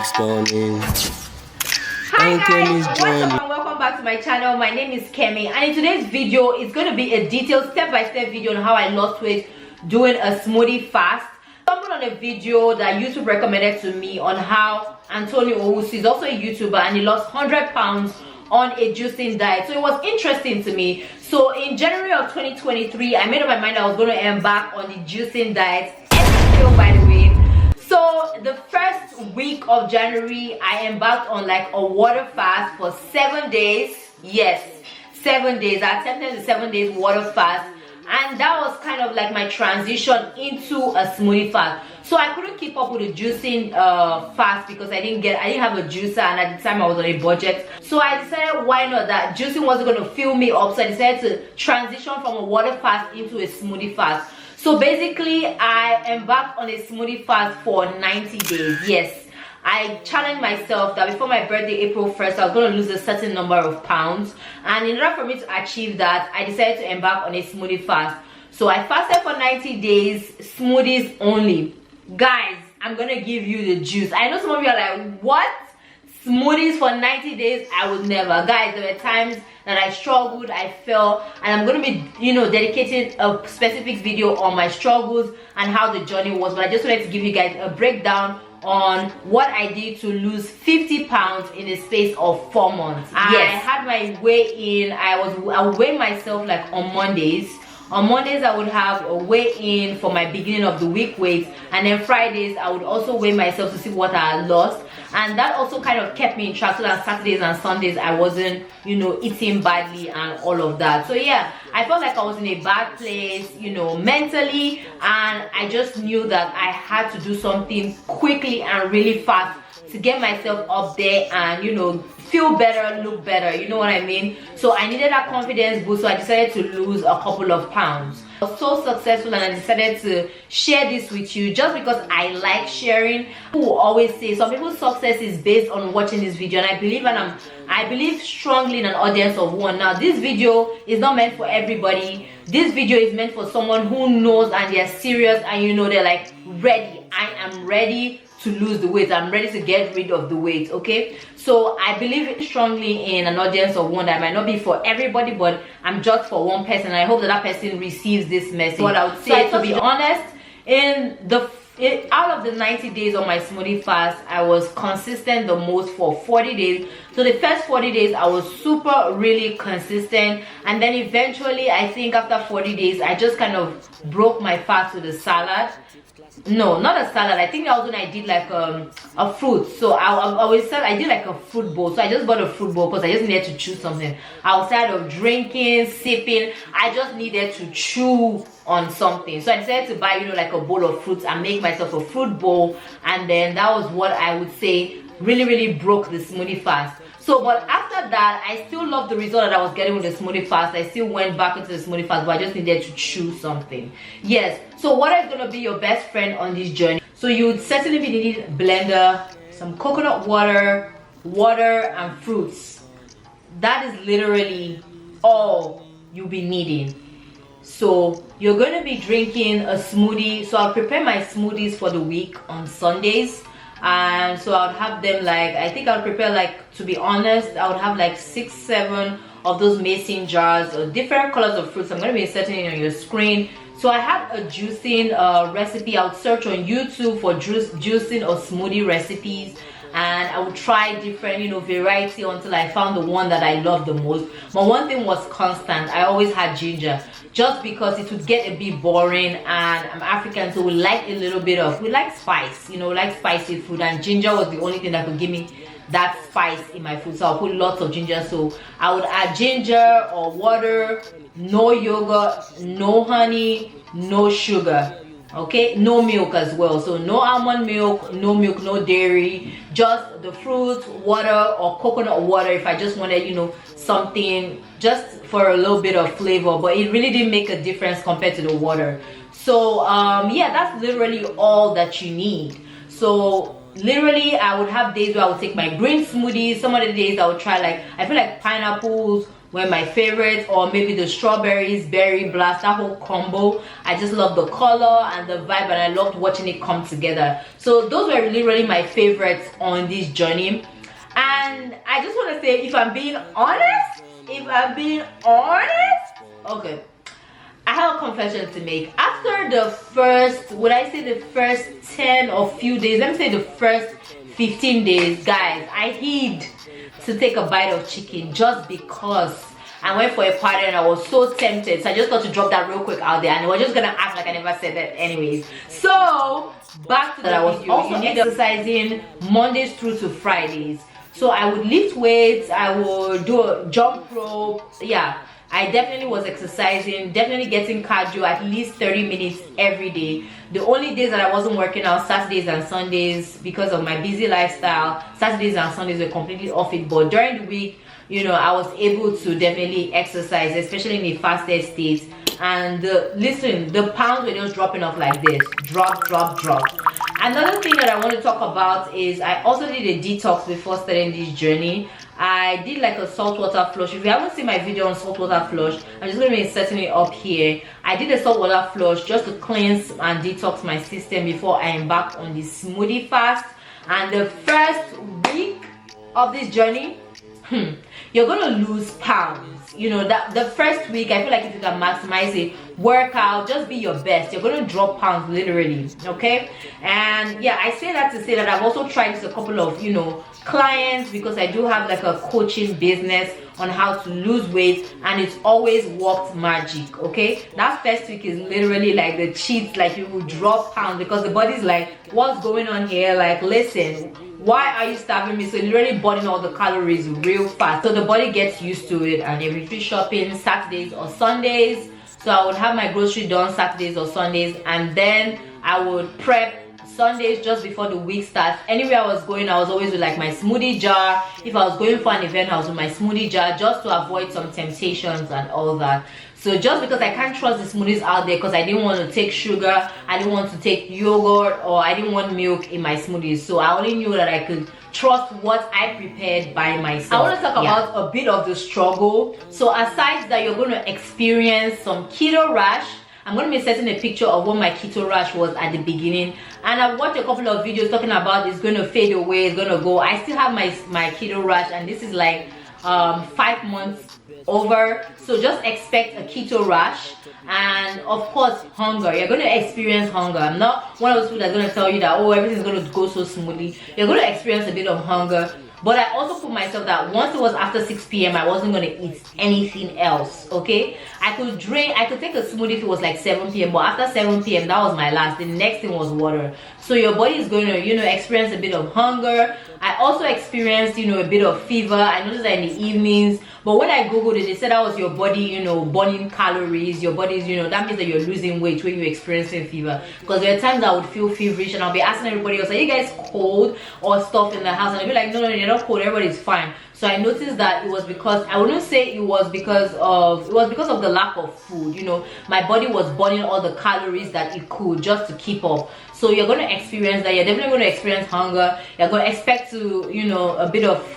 week's dawning. Hi guys, what's up and welcome back to my channel. My name is Kemi, and in today's video it's going to be a detailed step-by-step video on how I lost weight doing a smoothie fast. I stumbled on a video that YouTube recommended to me on how Antonio Owusu is also a YouTuber and he lost 100 pounds on a juicing diet. So it was interesting to me. So in January of 2023 I made up my mind I was going to embark on the juicing diet. Video, by the way. So the first week of January I embarked on like a water fast for 7 days. Yes, 7 days. I attempted the 7 days water fast, and that was kind of like my transition into a smoothie fast. So I couldn't keep up with the juicing fast because I didn't have a juicer, and at the time I was on a budget. So I decided why not, that juicing wasn't going to fill me up, so I decided to transition from a water fast into a smoothie fast. So basically I embarked on a smoothie fast for 90 days. Yes, I challenged myself that before my birthday, April 1st, I was going to lose a certain number of pounds, and in order for me to achieve that, I decided to embark on a smoothie fast. So I fasted for 90 days, smoothies only. Guys, I'm going to give you the juice. I know some of you are like, what? Smoothies for 90 days? I would never. Guys, there were times that I struggled, I fell, and I'm going to be, dedicating a specific video on my struggles and how the journey was. But I just wanted to give you guys a breakdown on what I did to lose 50 pounds in a space of 4 months. Yes. I had my weigh-in. I would weigh myself like on Mondays. On Mondays, I would have a weigh-in for my beginning of the week weight, and then Fridays, I would also weigh myself to see what I had lost. And that also kind of kept me in track, so that Saturdays and Sundays, I wasn't, eating badly and all of that. So yeah, I felt like I was in a bad place, mentally, and I just knew that I had to do something quickly and really fast to get myself up there and, feel better, look better, you know what I mean? So I needed that confidence boost, so I decided to lose a couple of pounds. I was so successful, and I decided to share this with you just because I like sharing. People will always say some people's success is based on watching this video, and I believe strongly in an audience of one. Now this video is not meant for everybody. This video is meant for someone who knows and they're serious, and they're like ready. I am ready to lose the weight. I'm ready to get rid of the weight. Okay, so I believe strongly in an audience of one. That might not be for everybody, but I'm just for one person. I hope that person receives this message. What I would say, to be honest, out of the 90 days of my smoothie fast, I was consistent the most for 40 days. So the first 40 days I was really consistent, and then eventually I think after 40 days I just kind of broke my fast with a salad. No, not a salad. I think that was when I did like a fruit. So I did like a fruit bowl. So I just bought a fruit bowl because I just needed to chew something outside of drinking, sipping. I just needed to chew on something. So I decided to buy like a bowl of fruits and make myself a fruit bowl, and then that was what I would say really broke the smoothie fast. So but after that, I still loved the result that I was getting with the smoothie fast. I still went back into the smoothie fast, but I just needed to chew something. Yes, so what is going to be your best friend on this journey? So you would certainly be needing a blender, some coconut water, and fruits. That is literally all you'll be needing. So you're going to be drinking a smoothie. So I'll prepare my smoothies for the week on Sundays. And so I would have them I think I would prepare to be honest, I would have 6-7 of those mason jars of different colors of fruits. I'm going to be inserting it on your screen. So I had a juicing recipe. I would search on YouTube for juicing or smoothie recipes, and I would try different variety until I found the one that I loved the most. But one thing was constant. I always had ginger, just because it would get a bit boring, and I'm African, so we like spice, like spicy food, and ginger was the only thing that could give me that spice in my food. So I'll put lots of ginger. So I would add ginger or water, no yogurt, no honey, no sugar. Okay, no milk as well. So no almond milk, no dairy, just the fruit, water, or coconut water if I just wanted something just for a little bit of flavor. But it really didn't make a difference compared to the water. So yeah, that's literally all that you need. So literally I would have days where I would take my green smoothies. Some of the days I would try I feel like pineapples were my favorites, or maybe the strawberries, berry blast, that whole combo. I just love the color and the vibe, and I loved watching it come together. So those were really my favorites on this journey. And I just want to say, if I'm being honest, okay, I have a confession to make. After the first, would I say the first 10 or few days, let me say the first 15 days, guys, I hid to take a bite of chicken just because I went for a party and I was so tempted. So I just got to drop that real quick out there, and I was just gonna act like I never said that anyways. So back to that, I was also exercising Mondays through to Fridays. So I would lift weights, I would do a jump rope. Yeah, I definitely was exercising, definitely getting cardio at least 30 minutes every day. The only days that I wasn't working out, Saturdays and Sundays, because of my busy lifestyle. Saturdays and Sundays were completely off it, but during the week, you know, I was able to definitely exercise, especially in a fasted state. And listen, the pounds were just dropping off like this, drop. Another thing that I want to talk about is I also did a detox before starting this journey. I did like a saltwater flush. If you haven't seen my video on saltwater flush, I'm just going to be setting it up here. I did a saltwater flush just to cleanse and detox my system before I embarked on the smoothie fast. And the first week of this journey, you're gonna lose pounds. You know, that the first week, I feel like if you can maximize it, work out, just be your best, you're gonna drop pounds literally. Okay, and yeah, I say that to say that I've also tried this a couple of, you know, clients, because I do have like a coaching business on how to lose weight, and it's always worked magic. Okay, that first week is literally like the cheat, like you will drop pounds because the body's like, what's going on here? Like, listen, why are you starving me? So literally burning all the calories real fast. So the body gets used to it, and if you're shopping Saturdays or Sundays, so I would have my grocery done Saturdays or Sundays, and then I would prep Sundays just before the week starts. Anywhere I was going, I was always with like my smoothie jar. If I was going for an event, I was with my smoothie jar just to avoid some temptations and all that. So just because I can't trust the smoothies out there, because I didn't want to take sugar, I didn't want to take yogurt, or I didn't want milk in my smoothies, so I only knew that I could trust what I prepared by myself. I want to talk about a bit of the struggle. So aside that, you're going to experience some keto rash. I'm going to be setting a picture of what my keto rash was at the beginning, and I've watched a couple of videos talking about it's going to fade away, it's going to go. I still have my keto rash, and this is like 5 months over. So just expect a keto rash, and of course hunger. You're going to experience hunger. I'm not one of those people that's going to tell you that, oh, everything's going to go so smoothly. You're going to experience a bit of hunger. But I also put myself that once it was after 6 p.m. I wasn't going to eat anything else. Okay, I could take a smoothie if it was like 7 p.m. but after 7 p.m. that was my last. The next thing was water. So your body is going to, you know, experience a bit of hunger. I also experienced, you know, a bit of fever. I noticed that in the evenings, but when I googled it, they said that was your body, you know, burning calories. Your body's, you know, that means that you're losing weight when you're experiencing fever. Because there are times I would feel feverish, and I'll be asking everybody else, are you guys cold or stuff in the house? And they'll be like, no, you're not cold, everybody's fine. So I noticed that it was because, I wouldn't say it was because of the lack of food. You know, my body was burning all the calories that it could just to keep up. So you're going to experience that. You're definitely going to experience hunger. You're going to expect to, you know, a bit of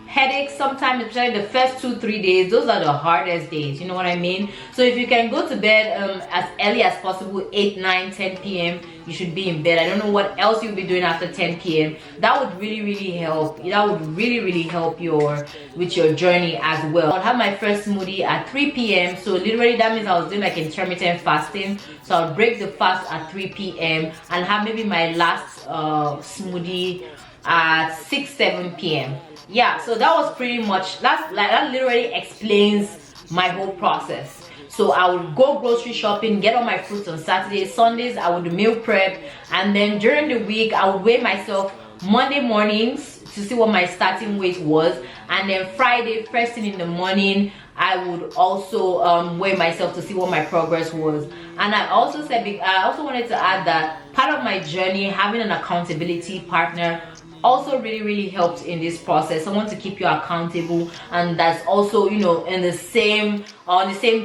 headaches sometimes, especially the first 2-3 days. Those are the hardest days, you know what I mean? So if you can go to bed as early as possible, 8, 9, 10 p.m. you should be in bed. I don't know what else you'll be doing after 10 p.m. That would really help. That would really help with your journey as well. I'll have my first smoothie at 3 p.m. so literally that means I was doing like intermittent fasting. So I'll break the fast at 3 p.m. and have maybe my last smoothie at 6-7 p.m. Yeah, so that was pretty much, that literally explains my whole process. So I would go grocery shopping, get all my fruits on Saturdays. Sundays I would meal prep, and then during the week I would weigh myself Monday mornings to see what my starting weight was, and then Friday first thing in the morning I would also weigh myself to see what my progress was. And I also said, I also wanted to add that part of my journey, having an accountability partner also really helped in this process. Someone to keep you accountable, and that's also, you know, in the same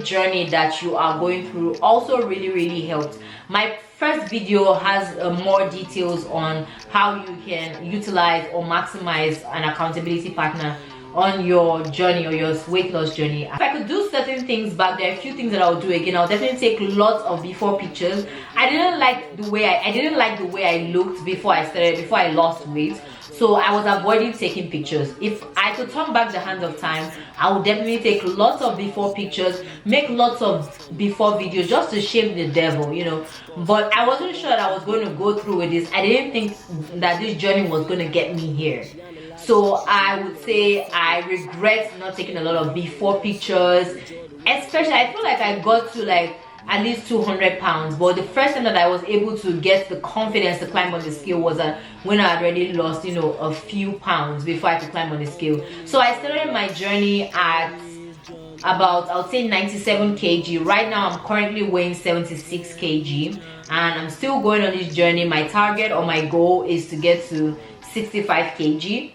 journey that you are going through, also really helped. My first video has more details on how you can utilize or maximize an accountability partner on your journey or your weight loss journey. If I could do certain things back, there are a few things that I'll do again. I'll definitely take lots of before pictures. I didn't like the way I looked before I lost weight. So I was avoiding taking pictures. If I could turn back the hands of time, I would definitely take lots of before pictures, make lots of before videos just to shame the devil, you know. But I wasn't sure that I was going to go through with this. I didn't think that this journey was going to get me here. So I would say I regret not taking a lot of before pictures. Especially, I feel like I got to like at least 200 pounds, but the first time that I was able to get the confidence to climb on the scale was when I had already lost, you know, a few pounds before I could climb on the scale. So I started my journey at about, I would say 97 kg. Right now I'm currently weighing 76 kg and I'm still going on this journey. My target or my goal is to get to 65 kg.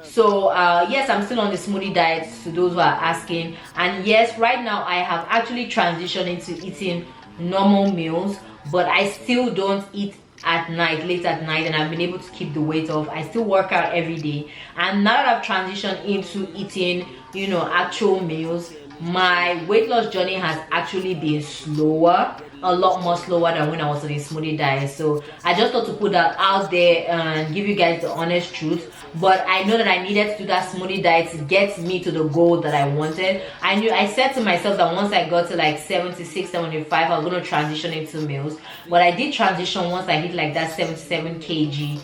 So yes, I'm still on the smoothie diet, to those who are asking. And yes, right now I have actually transitioned into eating normal meals, but I still don't eat at night, late at night, and I've been able to keep the weight off. I still work out every day, and now that I've transitioned into eating, you know, actual meals, my weight loss journey has actually been slower, a lot more slower than when I was on a smoothie diet. So I just thought to put that out there and give you guys the honest truth. But I know that I needed to do that smoothie diet to get me to the goal that I wanted. I said to myself that once I got to like 76, 75, I was going to transition into meals. But I did transition once I hit like that 77 kg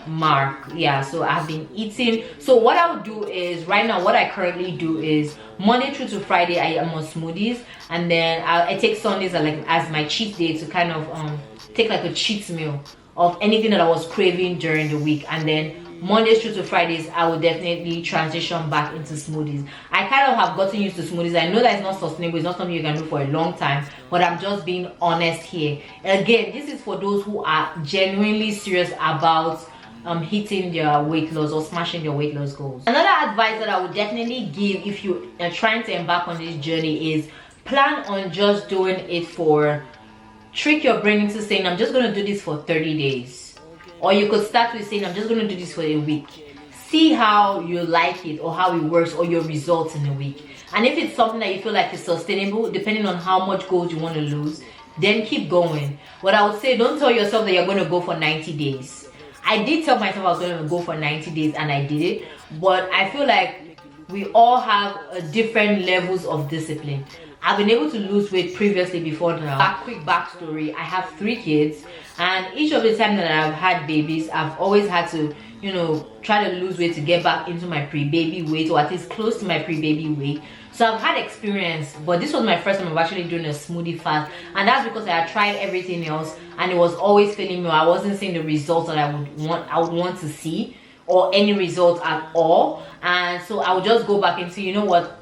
mark. Yeah, so I've been eating. So what I'll do is, right now what I currently do is Monday through to Friday I am on smoothies, and then I take Sundays as my cheat day to kind of take like a cheat meal of anything that I was craving during the week. And then Mondays through to Fridays I will definitely transition back into smoothies. I kind of have gotten used to smoothies. I know that it's not sustainable, it's not something you can do for a long time, but I'm just being honest here. Again, this is for those who are genuinely serious about hitting their weight loss or smashing their weight loss goals. Another advice that I would definitely give if you are trying to embark on this journey is plan on just doing it for, trick your brain into saying I'm just going to do this for 30 days. Or you could start with saying I'm just going to do this for a week. See how you like it or how it works or your results in a week. And if it's something that you feel like is sustainable, depending on how much gold you want to lose, then keep going. But I would say don't tell yourself that you're going to go for 90 days. I did tell myself I was going to go for 90 days and I did it. But I feel like we all have different levels of discipline. I've been able to lose weight previously before now. Quick backstory, I have 3 kids, and each of the time that I've had babies, I've always had to, you know, try to lose weight to get back into my pre-baby weight, or at least close to my pre-baby weight. So I've had experience, but this was my first time of actually doing a smoothie fast, and that's because I had tried everything else and it was always failing me. I wasn't seeing the results that I would want to see, or any results at all. And so I would just go back and say, you know what,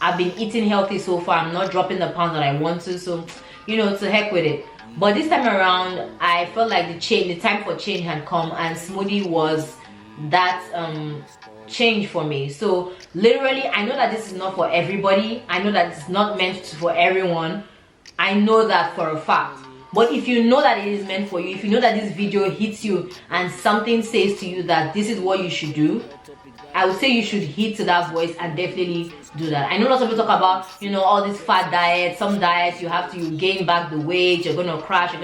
I've been eating healthy so far, I'm not dropping the pounds that I want to, so, you know, to heck with it. But this time around I felt like the time for change had come, and smoothie was that change for me. So literally, I know that this is not for everybody, I know that it's not meant for everyone, I know that for a fact. But if you know that it is meant for you, if you know that this video hits you and something says to you that this is what you should do, I would say you should heed to that voice and definitely do that. I know lots of people talk about, you know, all this fat diet, some diets you have to gain back the weight, you're gonna crash,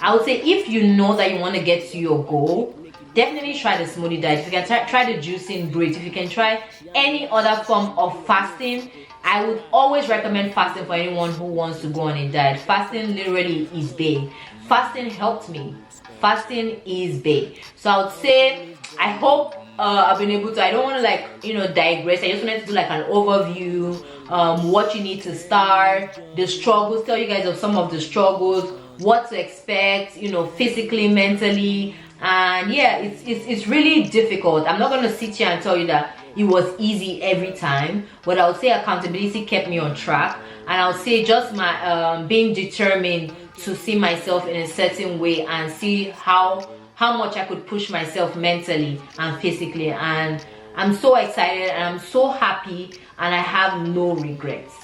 I would say if you know that you want to get to your goal, definitely try the smoothie diet. If you can try the juicing bread, if you can try any other form of fasting, I would always recommend fasting for anyone who wants to go on a diet. Fasting literally is big. Fasting helped me. Fasting is big. So I would say, I hope I've been able to, I don't want to like, you know, digress. I just wanted to do like an overview, what you need to start, the struggles, tell you guys of some of the struggles, what to expect, you know, physically, mentally. And yeah, it's really difficult. I'm not going to sit here and tell you that it was easy every time, but I would say accountability kept me on track, and I would say just my being determined to see myself in a certain way and see how much I could push myself mentally and physically. And I'm so excited and I'm so happy, and I have no regrets.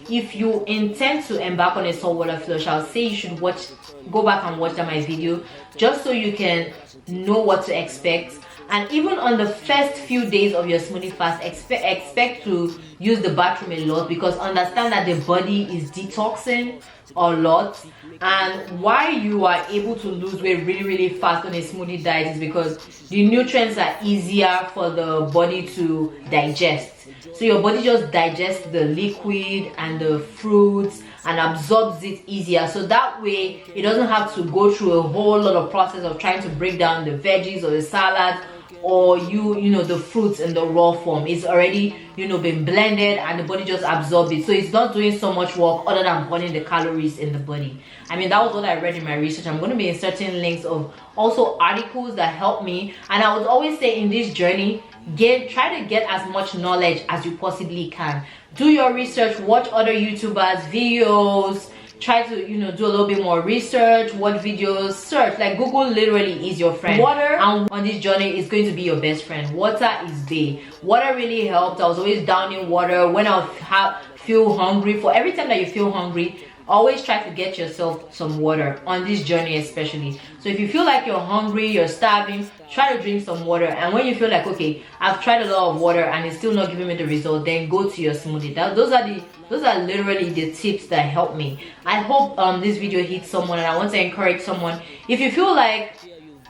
If you intend to embark on a saltwater flush, I'll say you should go back and watch my video just so you can know what to expect. And even on the first few days of your smoothie fast, expect to use the bathroom a lot, because understand that the body is detoxing a lot. And why you are able to lose weight really fast on a smoothie diet is because the nutrients are easier for the body to digest. So your body just digests the liquid and the fruits and absorbs it easier, so that way it doesn't have to go through a whole lot of process of trying to break down the veggies or the salad or you know the fruits in the raw form. It's already been blended and the body just absorbs it, so it's not doing so much work other than burning the calories in the body. I mean, that was what I read in my research. I'm going to be inserting links of also articles that help me. And I would always say in this journey, try to get as much knowledge as you possibly can. Do your research, watch other YouTubers videos, try to do a little bit more research, watch videos, search. Like Google literally is your friend. Water and on this journey is going to be your best friend. Water is there. Water really helped. I was always down in water when I feel hungry. For every time that you feel hungry, always try to get yourself some water on this journey, especially. So if you feel like you're hungry, you're starving, try to drink some water. And when you feel like, okay, I've tried a lot of water and it's still not giving me the result, then go to your smoothie. Those are literally the tips that help me. I hope this video hits someone, and I want to encourage someone. If you feel like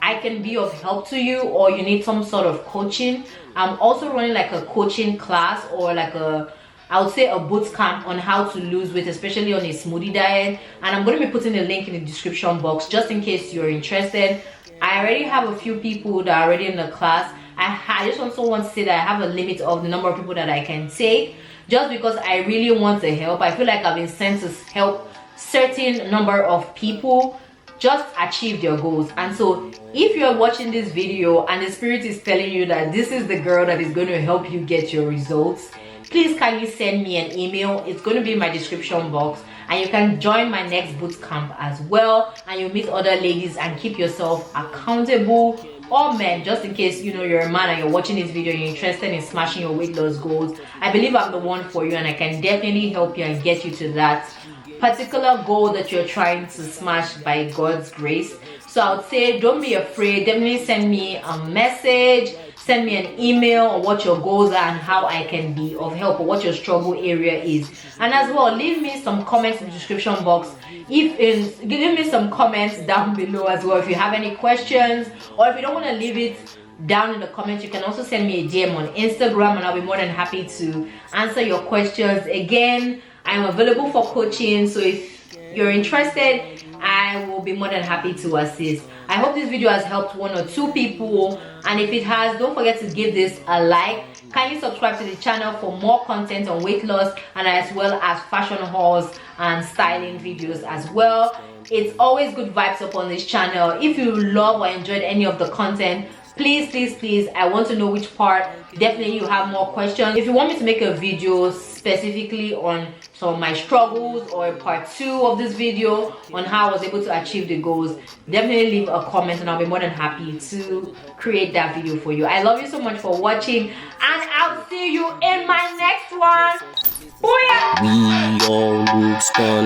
I can be of help to you, or you need some sort of coaching, I'm also running like a coaching class, or like I would say a boot camp on how to lose weight, especially on a smoothie diet. And I'm going to be putting a link in the description box just in case you're interested. I already have a few people that are already in the class. I just also want to say that I have a limit of the number of people that I can take, just because I really want to help. I feel like I've been sent to help certain number of people just achieve their goals. And so if you're watching this video and the spirit is telling you that this is the girl that is going to help you get your results, please kindly send me an email. It's going to be in my description box, and you can join my next boot camp as well, and you'll meet other ladies and keep yourself accountable. Or men, just in case you're a man and you're watching this video and you're interested in smashing your weight loss goals, I believe I'm the one for you, and I can definitely help you and get you to that particular goal that you're trying to smash by God's grace. So I would say don't be afraid. Definitely send me a message, send me an email on what your goals are and how I can be of help, or what your struggle area is. And as well, leave me some comments in the description box. Give me some comments down below as well if you have any questions, or if you don't want to leave it down in the comments, you can also send me a DM on Instagram, and I'll be more than happy to answer your questions. Again, I'm available for coaching, so if you're interested, I will be more than happy to assist. I hope this video has helped one or two people, and if it has, don't forget to give this a like. Kindly subscribe to the channel for more content on weight loss, and as well as fashion hauls and styling videos as well. It's always good vibes up on this channel. If you love or enjoyed any of the content, please, I want to know which part. Definitely you have more questions. If you want me to make a video specifically on some of my struggles, or a part 2 of this video on how I was able to achieve the goals, definitely leave a comment and I'll be more than happy to create that video for you. I love you so much for watching, and I'll see you in my next one. Booyah! We all look stun